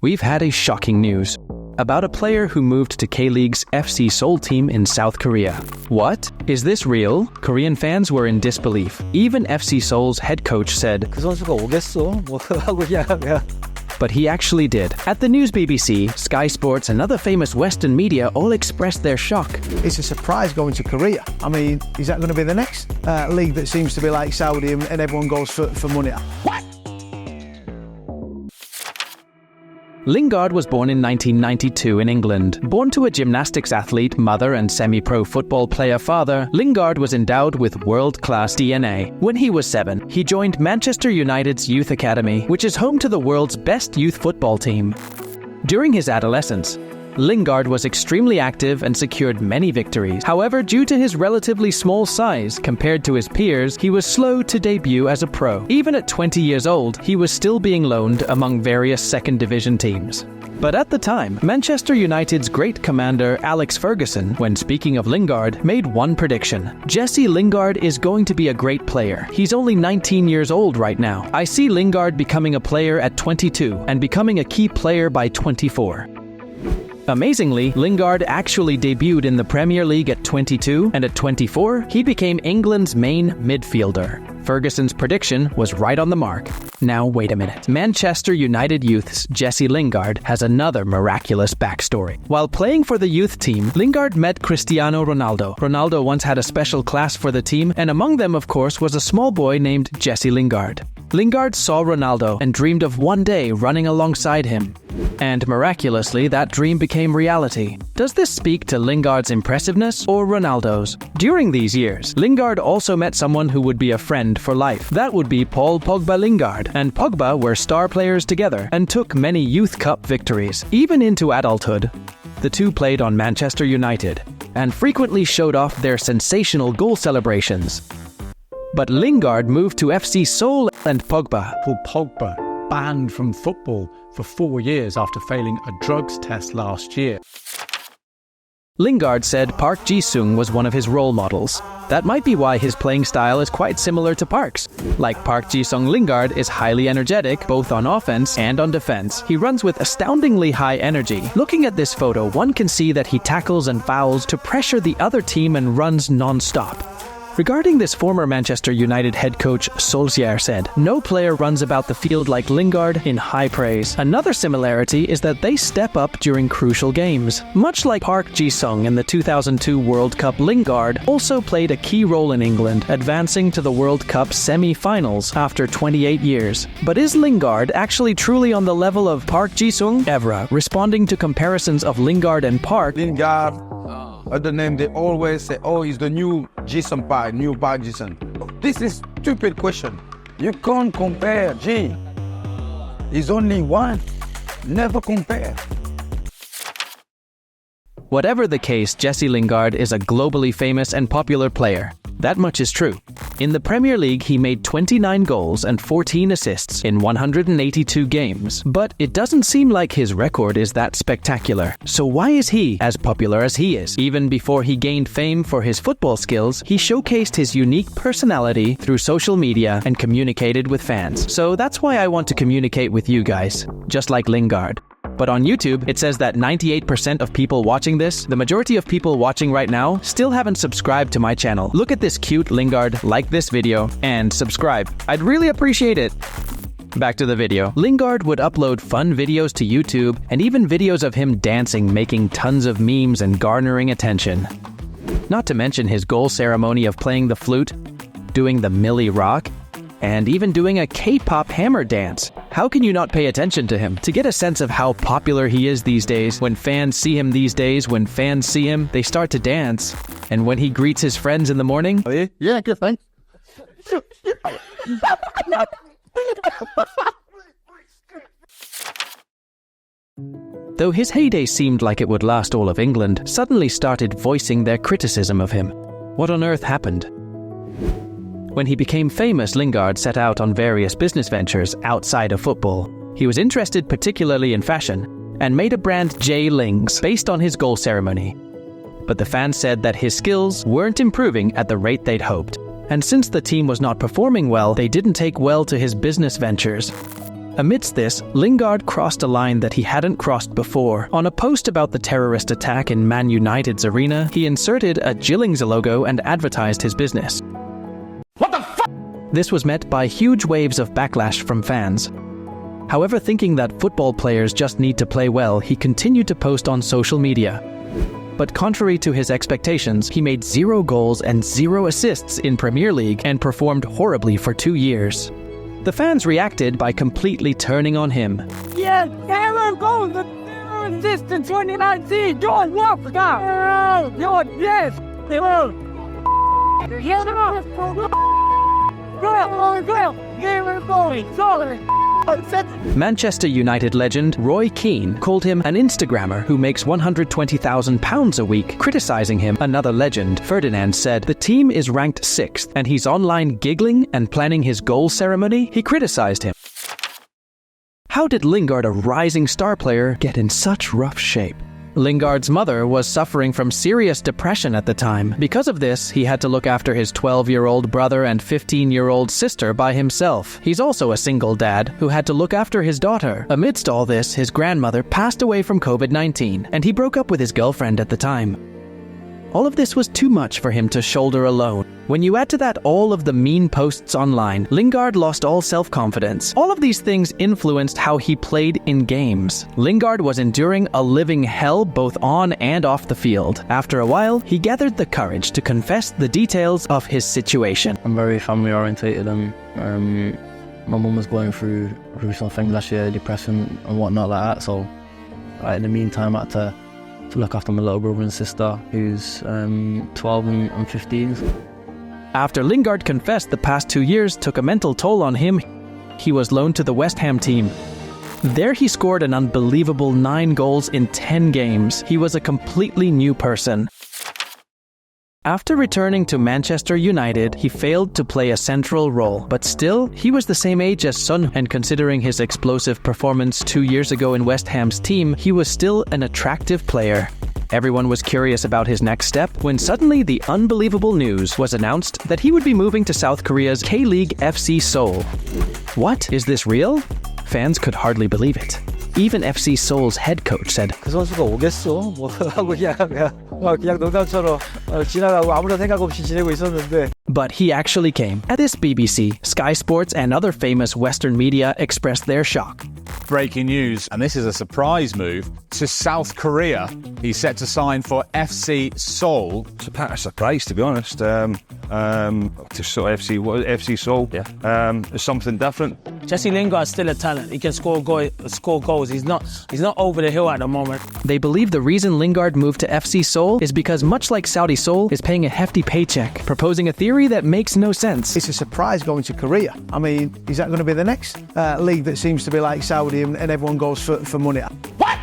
We've had a shocking news about a player who moved to K-League's FC Seoul team in South Korea. What? Is this real? Korean fans were in disbelief. Even FC Seoul's head coach said, 그 선수가 오겠어? 뭐 하고 그냥. But he actually did. At the News BBC, Sky Sports and other famous Western media all expressed their shock. It's a surprise going to Korea. I mean, is that going to be the next league that seems to be like Saudi and everyone goes for money? What? Lingard was born in 1992 in England. Born to a gymnastics athlete mother and semi-pro football player father, Lingard was endowed with world-class DNA. When he was 7, he joined Manchester United's youth academy, which is home to the world's best youth football team. During his adolescence, Lingard was extremely active and secured many victories. However, due to his relatively small size compared to his peers, he was slow to debut as a pro. Even at 20 years old, he was still being loaned among various second division teams. But at the time, Manchester United's great commander Alex Ferguson, when speaking of Lingard, made one prediction. Jesse Lingard is going to be a great player. He's only 19 years old right now. I see Lingard becoming a player at 22 and becoming a key player by 24. Amazingly, Lingard actually debuted in the Premier League at 22, and at 24, he became England's main midfielder. Ferguson's prediction was right on the mark. Now wait a minute. Manchester United Youth's Jesse Lingard has another miraculous backstory. While playing for the youth team, Lingard met Cristiano Ronaldo. Ronaldo once had a special class for the team, and among them, of course, was a small boy named Jesse Lingard. Lingard saw Ronaldo and dreamed of one day running alongside him. And miraculously, that dream became reality. Does this speak to Lingard's impressiveness or Ronaldo's? During these years, Lingard also met someone who would be a friend for life. That would be Paul Pogba Lingard, and Pogba were star players together and took many Youth Cup victories. Even into adulthood, the two played on Manchester United and frequently showed off their sensational goal celebrations. But Lingard moved to FC Seoul and Pogba. Pogba banned from football for 4 years after failing a drugs test last year. Lingard said Park Ji-sung was one of his role models. That might be why his playing style is quite similar to Park's. Like Park Ji-sung, Lingard is highly energetic, both on offense and on defense. He runs with astoundingly high energy. Looking at this photo, one can see that he tackles and fouls to pressure the other team and runs non-stop. Regarding this, former Manchester United head coach Solskjaer said, "No player runs about the field like Lingard," in high praise. Another similarity is that they step up during crucial games. Much like Park Ji-sung in the 2002 World Cup, Lingard also played a key role in England, advancing to the World Cup semi-finals after 28 years. But is Lingard actually truly on the level of Park Ji-sung? Evra, responding to comparisons of Lingard and Park, Lingard, other name, they always say, oh, he's the new Jason Park, new Park Jason. This is stupid question. You can't compare G. He's only one. Never compare. Whatever the case, Jesse Lingard is a globally famous and popular player. That much is true. In the Premier League, he made 29 goals and 14 assists in 182 games. But it doesn't seem like his record is that spectacular. So why is he as popular as he is? Even before he gained fame for his football skills, he showcased his unique personality through social media and communicated with fans. So that's why I want to communicate with you guys, just like Lingard. But on YouTube, it says that 98% of people watching this, the majority of people watching right now, still haven't subscribed to my channel. Look at this cute Lingard, like this video, and subscribe. I'd really appreciate it. Back to the video. Lingard would upload fun videos to YouTube, and even videos of him dancing, making tons of memes and garnering attention. Not to mention his goal ceremony of playing the flute, doing the Millie Rock, and even doing a K-pop hammer dance. How can you not pay attention to him? To get a sense of how popular he is these days, when fans see him, they start to dance. And when he greets his friends in the morning, Yeah, good, thanks. though his heyday seemed like it would last all of England, suddenly started voicing their criticism of him. What on earth happened? When he became famous, Lingard set out on various business ventures outside of football. He was interested particularly in fashion and made a brand J Lings based on his goal ceremony. But the fans said that his skills weren't improving at the rate they'd hoped. And since the team was not performing well, they didn't take well to his business ventures. Amidst this, Lingard crossed a line that he hadn't crossed before. On a post about the terrorist attack in Man United's arena, he inserted a Gillings logo and advertised his business. What the fuck? This was met by huge waves of backlash from fans. However, thinking that football players just need to play well, he continued to post on social media. But contrary to his expectations, he made 0 goals and 0 assists in Premier League and performed horribly for 2 years. The fans reacted by completely turning on him. Yes, 0 goals and 0 assists in 2019. You're what? You're yes. Manchester United legend Roy Keane called him an Instagrammer who makes £120,000 a week. Criticizing him, another legend, Ferdinand, said the team is ranked 6th and he's online giggling and planning his goal ceremony. He criticized him. How did Lingard, a rising star player, get in such rough shape? Lingard's mother was suffering from serious depression at the time. Because of this, he had to look after his 12-year-old brother and 15-year-old sister by himself. He's also a single dad who had to look after his daughter. Amidst all this, his grandmother passed away from COVID-19, and he broke up with his girlfriend at the time. All of this was too much for him to shoulder alone. When you add to that all of the mean posts online, Lingard lost all self-confidence. All of these things influenced how he played in games. Lingard was enduring a living hell both on and off the field. After a while, he gathered the courage to confess the details of his situation. I'm very family orientated, and my mum was going through some things last year, depression and whatnot like that, so in the meantime I had to look after my little brother and sister, who's 12 and 15. After Lingard confessed the past 2 years took a mental toll on him, he was loaned to the West Ham team. There he scored an unbelievable 9 goals in 10 games. He was a completely new person. After returning to Manchester United, he failed to play a central role, but still, he was the same age as Son, and considering his explosive performance 2 years ago in West Ham's team, he was still an attractive player. Everyone was curious about his next step when suddenly the unbelievable news was announced that he would be moving to South Korea's K-League FC Seoul. What? Is this real? Fans could hardly believe it. Even FC Seoul's head coach said, 그 선수가 오겠어? 뭐 하고 그냥 농담처럼 지나가고 아무런 생각 없이 지내고 있었는데. But he actually came. At this, BBC, Sky Sports and other famous Western media expressed their shock. Breaking news, and this is a surprise move, to South Korea. He's set to sign for FC Seoul. It's a surprise, to be honest. To sort of FC Seoul. Yeah. It's something different. Jesse Lingard is still a talent. He can score goals. He's not over the hill at the moment. They believe the reason Lingard moved to FC Seoul is because, much like Saudi Seoul is paying a hefty paycheck, proposing a theory that makes no sense. It's a surprise going to Korea. I mean, is that going to be the next league that seems to be like Saudi and everyone goes for money? What?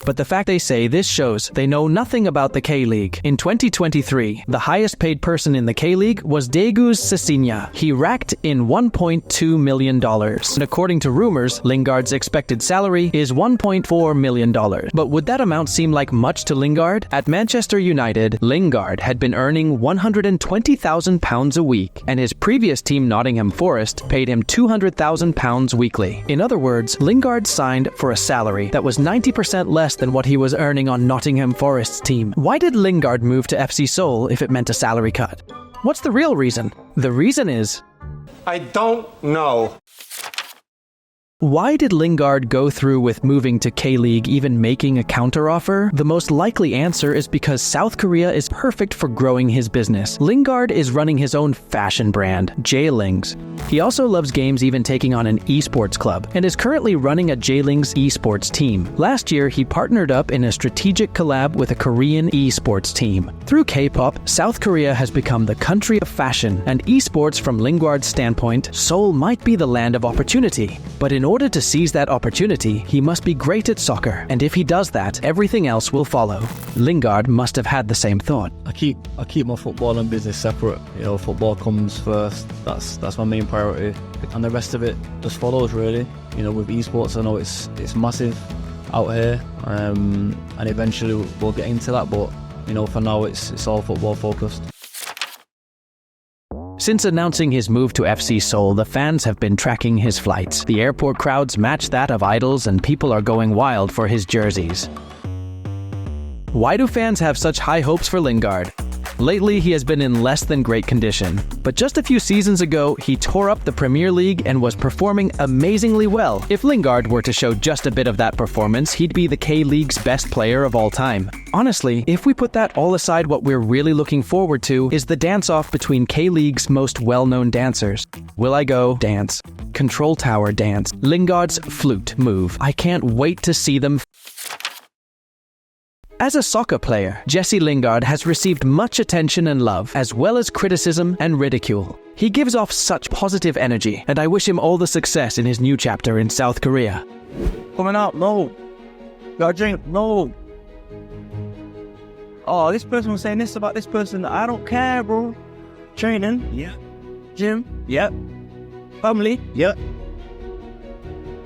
But the fact they say this shows they know nothing about the K-League. In 2023, the highest paid person in the K-League was Daegu's Sesinya. He racked in $1.2 million. And according to rumors, Lingard's expected salary is $1.4 million. But would that amount seem like much to Lingard? At Manchester United, Lingard had been earning £120,000 a week, and his previous team Nottingham Forest paid him £200,000 weekly. In other words, Lingard signed for a salary that was 90% less than what he was earning on Nottingham Forest's team. Why did Lingard move to FC Seoul if it meant a salary cut? What's the real reason? The reason is... I don't know. Why did Lingard go through with moving to K-League, even making a counteroffer? The most likely answer is because South Korea is perfect for growing his business. Lingard is running his own fashion brand, J-Lings. He also loves games, even taking on an esports club, and is currently running a J-Lings esports team. Last year, he partnered up in a strategic collab with a Korean esports team. Through K-pop, South Korea has become the country of fashion, and esports from Lingard's standpoint, Seoul might be the land of opportunity. But in order to seize that opportunity, he must be great at soccer, and if he does that, everything else will follow. Lingard must have had the same thought. I keep my football and business separate. You know, football comes first. That's my main priority, and the rest of it just follows, really. You know, with esports, I know it's massive out here, and eventually we'll get into that. But you know, for now, it's all football focused. Since announcing his move to FC Seoul, the fans have been tracking his flights. The airport crowds match that of idols, and people are going wild for his jerseys. Why do fans have such high hopes for Lingard? Lately, he has been in less than great condition. But just a few seasons ago, he tore up the Premier League and was performing amazingly well. If Lingard were to show just a bit of that performance, he'd be the K-League's best player of all time. Honestly, if we put that all aside, what we're really looking forward to is the dance-off between K-League's most well-known dancers. Will I Go dance, Control Tower dance, Lingard's flute move. I can't wait to see them. As a soccer player, Jesse Lingard has received much attention and love, as well as criticism and ridicule. He gives off such positive energy, and I wish him all the success in his new chapter in South Korea. Coming up, no. Got a drink, no. Oh, this person was saying this about this person. I don't care, bro. Training, yeah. Gym, yep. Family, yep.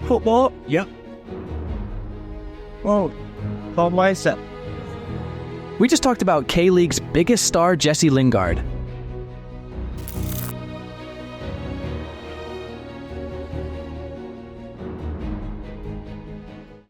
Football, yep. Oh, calm mindset. We just talked about K-League's biggest star, Jesse Lingard.